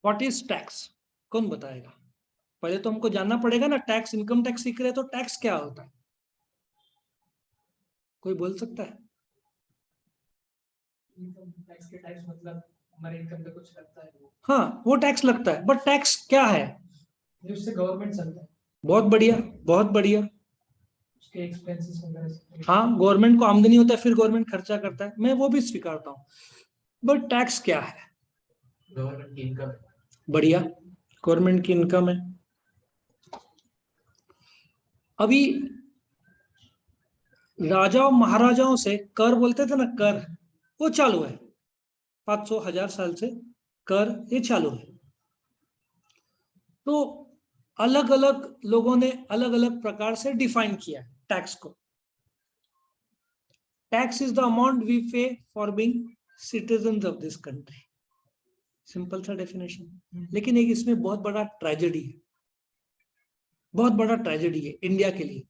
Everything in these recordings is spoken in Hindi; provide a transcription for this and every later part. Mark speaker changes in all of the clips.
Speaker 1: What is tax? कौन बताएगा? पहले तो हमको जानना पड़ेगा ना, टैक्स, इनकम टैक्स सीख रहे तो टैक्स क्या होता है? कोई बोल सकता है?
Speaker 2: इनकम टैक्स के टैक्स मतलब हमारे इनकम पे कुछ लगता है वो।
Speaker 1: हाँ, वो टैक्स लगता है, बट टैक्स क्या है?
Speaker 2: उससे गवर्नमेंट चलता है।
Speaker 1: बहुत बढ़िया, बहुत बढ़िया।
Speaker 2: उसके एक्सपेंसेस वगैरह।
Speaker 1: हाँ, गवर्नमेंट को आमदनी होता है, फिर गवर्नमेंट खर्चा करता है, मैं वो भी स्वीकारता हूँ। बट टैक्स क्या है?
Speaker 2: गवर्नमेंट की इनकम।
Speaker 1: बढ़िया, गवर्नमेंट की इनकम है। अभी राजाओं महाराजाओं से कर बोलते थे ना, कर, वो चालू है 500 1000 साल से। कर ये चालू है। तो अलग अलग लोगों ने अलग अलग प्रकार से डिफाइन किया टैक्स को। Tax is the amount we pay for being citizen of this country. Simple सा डेफिनेशन। लेकिन एक इसमें बहुत बड़ा ट्रेजेडी है, बहुत बड़ा ट्रेजेडी है इंडिया के लिए।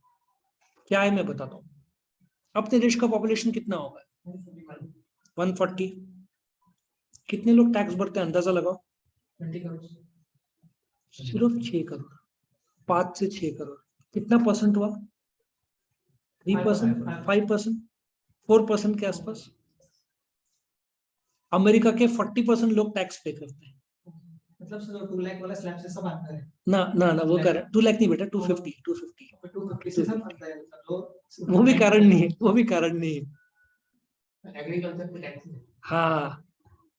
Speaker 1: क्या है मैं बताता हूँ। अपने देश का पॉपुलेशन कितना होगा? 140। कितने लोग टैक्स भरते हैं अंदाजा लगाओ?
Speaker 2: 20 करोड़।
Speaker 1: सिर्फ 6 करोड़। 5 से 6 करोड़। कितना परसेंट हुआ? 3%, 5%, 4% के आसपास। अमेरिका के 40% लोग टैक्स पे करते हैं।
Speaker 2: मतलब सर 2 लाख वाला स्लैब से सब आता है?
Speaker 1: ना ना ना, वो कारण 2 लाख नहीं बेटा, 250 250।
Speaker 2: 250 से सब आता है मतलब
Speaker 1: वो भी कारण नहीं है, वो भी कारण नहीं है।
Speaker 2: एग्रीकल्चर पे टैक्स है।
Speaker 1: हाँ,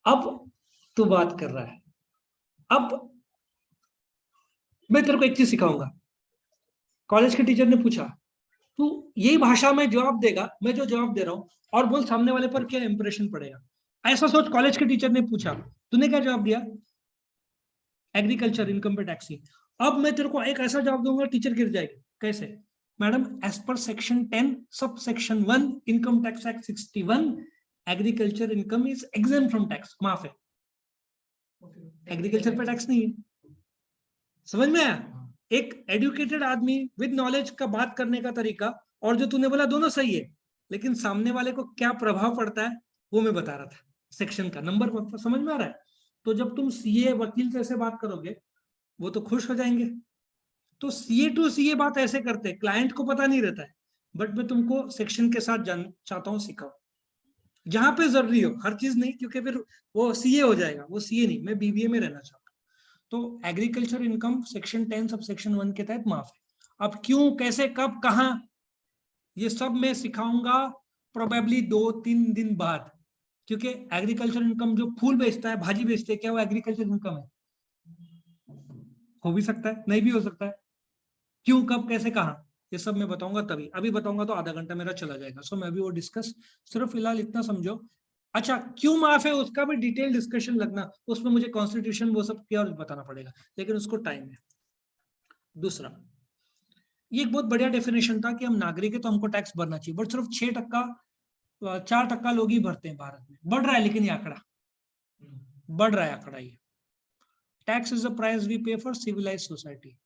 Speaker 1: अब तू बात कर रहा है। अब मैं तेरे को एक चीज सिखाऊंगा। कॉलेज के टीचर ने पूछा, तू यही भाषा में जवाब देगा मैं जो जवाब दे रहा हूं, और बोल सामने वाले पर क्या इंप्रेशन पड़ेगा। ऐसा सोच, कॉलेज के टीचर ने पूछा, तूने क्या जवाब दिया? एग्रीकल्चर इनकम पे टैक्स ही। अब मैं तेरे को एक ऐसा जवाब दूंगा, टीचर गिर जाएगी। कैसे? Madam, as per section 10 sub section 1 income tax act 61, agriculture income is exempt from tax, माफ है। एग्रीकल्चर पे टैक्स नहीं है। समझ में आया? एक एडुकेटेड आदमी विद नॉलेज का बात करने का तरीका, और जो तूने बोला दोनों सही है, लेकिन सामने वाले को क्या प्रभाव पड़ता है वो मैं बता रहा था। सेक्शन का नंबर समझ में आ रहा है? तो जब तुम सीए वकील जैसे बात करोगे, वो तो खुश हो जाएंगे। तो सीए टू सीए बात ऐसे करते हैं, क्लाइंट को पता नहीं रहता है। बट मैं तुमको सेक्शन के साथ जान चाहता हूँ सिखाओ, जहां पे जरूरी हो, हर चीज नहीं, क्योंकि फिर वो सीए हो जाएगा। वो सीए नहीं, मैं बीबीए में रहना चाहता हूँ। तो agriculture income section 10 sub section 1 के तहत माफ है। अब क्यों, कैसे, कब, कहां, ये सब मैं सिखाऊंगा प्रोबेबली 2-3 दिन बाद। क्योंकि एग्रीकल्चर इनकम जो फूल बेचता है, भाजी बेचते हैं, क्या वो एग्रीकल्चर इनकम है? हो भी सकता है, नहीं भी हो सकता है। क्यों, कब, कैसे, कहां, ये सब मैं बताऊंगा तभी। अभी बताऊंगा तो आधा घंटा मेरा चला जाएगा, सो मैं अभी वो डिस्कस, सिर्फ फिलहाल इतना समझो। अच्छा, क्यों माफ है उसका भी डिटेल डिस्कशन लगना, उसमें मुझे कॉन्स्टिट्यूशन वो सब क्या बताना पड़ेगा, लेकिन उसको टाइम है। दूसरा, ये एक बहुत बढ़िया डेफिनेशन था कि हम नागरिक है तो हमको टैक्स भरना चाहिए, बट सिर्फ 6%, 4% लोग ही भरते हैं भारत में। बढ़ रहा है लेकिन ये आंकड़ा बढ़ रहा है, आंकड़ा ये। Tax is the price we pay for civilize society.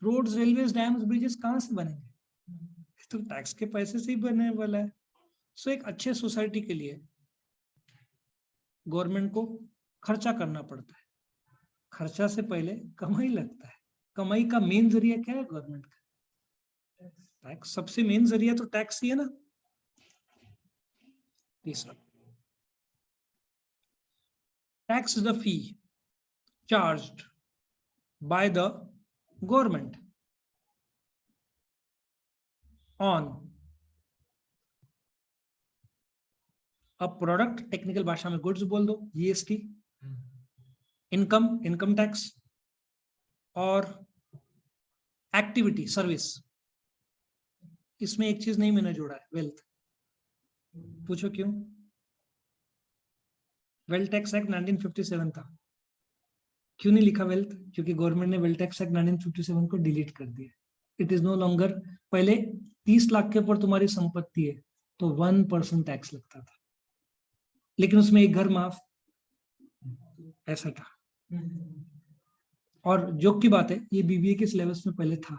Speaker 1: Roads, railways, dams, bridges कहां से बनेंगे? तो टैक्स के पैसे से ही बनने वाला है। सो एक अच्छे सोसाइटी के लिए गवर्नमेंट को खर्चा करना पड़ता है। खर्चा से पहले कमाई लगता है। कमाई का मेन जरिया क्या है? गवर्नमेंट का टैक्स। सबसे मेन जरिया तो टैक्स ही है ना। तीसरा, tax is the fee charged by the government on a product, technical भाषा में गुड्स बोल दो, जीएसटी, इनकम, इनकम टैक्स, और एक्टिविटी, सर्विस। इसमें एक चीज नहीं मैंने जोड़ा है, वेल्थ। पूछो क्यों? वेल्थ टैक्स एक्ट 1957 था। क्यों नहीं लिखा वेल्थ? क्योंकि गवर्नमेंट ने वेल्थ टैक्स एक्ट 1957 को डिलीट कर दिया। It is no longer. पहले 30 लाख के ऊपर तुम्हारी संपत्ति है तो 1% टैक्स लगता था, लेकिन उसमें एक घर माफ, ऐसा था। और जोक की बात है, ये बीबीए के सिलेबस में पहले था।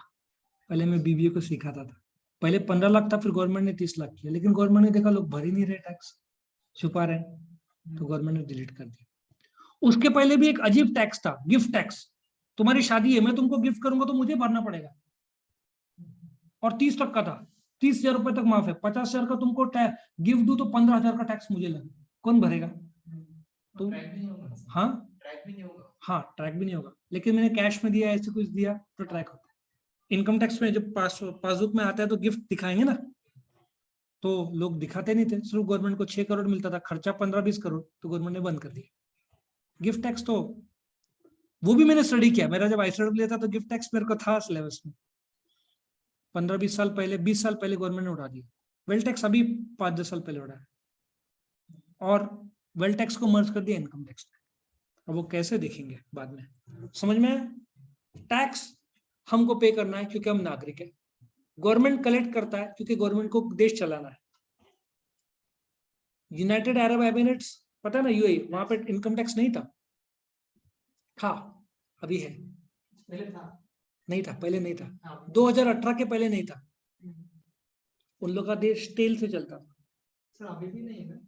Speaker 1: पहले मैं बीबीए को सिखाता था। पहले 15 लाख था, फिर गवर्नमेंट ने 30 लाख किया, लेकिन गवर्नमेंट ने देखा लोग भर ही नहीं रहे टैक्स, छुपा रहे, तो गवर्नमेंट ने डिलीट कर दिया। उसके पहले भी एक अजीब टैक्स था, गिफ्ट टैक्स। तुम्हारी शादी है, मैं तुमको गिफ्ट करूंगा तो मुझे भरना पड़ेगा, और 30% था। 30,000 रुपए तक माफ है। 50,000 का तुमको गिफ्ट दू तो 15,000 का टैक्स मुझे लगे, कौन भरेगा? तुम।
Speaker 2: ट्रैक भी नहीं होगा।
Speaker 1: हाँ,
Speaker 2: ट्रैक भी नहीं होगा।
Speaker 1: हाँ, ट्रैक भी नहीं होगा, लेकिन मैंने कैश में दिया, ऐसे कुछ दिया तो ट्रैक होता है। इनकम टैक्स में जब पासबुक में आता है तो गिफ्ट दिखाएंगे ना, तो लोग दिखाते नहीं थे। सिर्फ गवर्नमेंट को 6 करोड़ मिलता था, खर्चा 15-20 करोड़, तो गवर्नमेंट ने बंद कर दिया गिफ्ट टैक्स। तो वो भी मैंने स्टडी किया, मेरा जब आईसीडब्ल्यू लिया था तो गिफ्ट टैक्स मेरे को था सिलेबस में। 15-20 साल पहले, 20 साल पहले गवर्नमेंट ने उठा दिया। वेल्थ टैक्स अभी 5-10 साल पहले उठा है, और वेल्थ टैक्स को मर्ज कर दिया इनकम टैक्स में। अब वो कैसे देखेंगे बाद में, समझ में? टैक्स हमको पे करना है क्योंकि हम नागरिक है। गवर्नमेंट कलेक्ट करता है क्योंकि गवर्नमेंट को देश चलाना है। यूनाइटेड अरब एमिरेट्स, पता है ना, यूएई, वहां पे इनकम टैक्स नहीं था, अभी है।
Speaker 2: पहले था।
Speaker 1: नहीं था, पहले नहीं था।
Speaker 2: हाँ।
Speaker 1: 2018 के पहले नहीं था। उन लोग का देश तेल से चलता था।
Speaker 2: सर अभी भी नहीं है ना?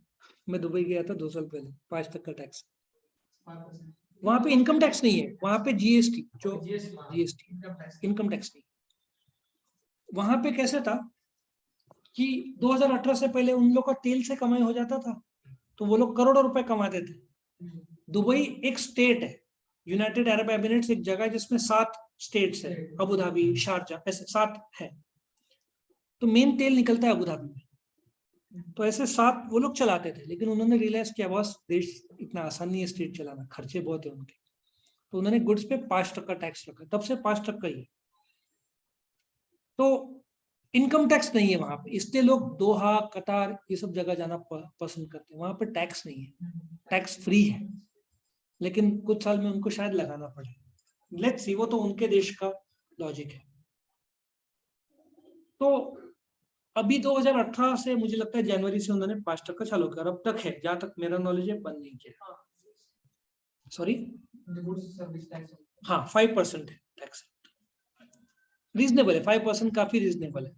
Speaker 1: मैं दुबई गया था 2 साल पहले, 5% का टैक्स।
Speaker 2: 5%।
Speaker 1: वहां पे इनकम टैक्स नहीं है, वहां पे जीएसटी, जो
Speaker 2: GST
Speaker 1: GST,
Speaker 2: income
Speaker 1: income tax नहीं। वहां पे कैसे था कि 2018 से पहले उन लोग का तेल से कमाई हो जाता था, तो वो लोग करोड़ों रुपए कमाते थे। दुबई एक स्टेट है, यूनाइटेड अरब एमिरेट्स एक जगह है जिसमें 7 स्टेट्स है, अबू धाबी, शारजा, ऐसे 7 है। तो मेन तेल निकलता है अबू धाबी में। तो ऐसे 7 वो लोग चलाते थे, लेकिन उन्होंने रियलाइज किया बॉस, देश इतना आसान नहीं है स्टेट चलाना, खर्चे बहुत है उनके। तो उन्होंने गुड्स पे 5% टैक्स रखा, तब से 5% ही है। तो इनकम टैक्स नहीं है वहां पे, इसलिए लोग दोहा, कतार, ये सब जगह जाना पसंद करते हैं। वहां पे टैक्स नहीं है, टैक्स फ्री है, लेकिन कुछ साल में उनको शायद लगाना पड़े। लेट्स सी, वो तो उनके देश का लॉजिक है। तो अभी 2018 से मुझे लगता है जनवरी से उन्होंने 5% चालू किया, और अब तक है, जहां तक मेरा नॉलेज है, बंद नहीं किया। सॉरी, हाँ 5% है टैक्स, रीजनेबल है, 5% काफी रीजनेबल है।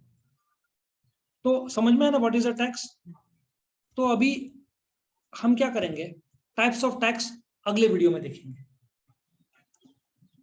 Speaker 1: तो समझ में है ना व्हाट इज अ टैक्स? तो अभी हम क्या करेंगे, टाइप्स ऑफ टैक्स अगले वीडियो में देखेंगे।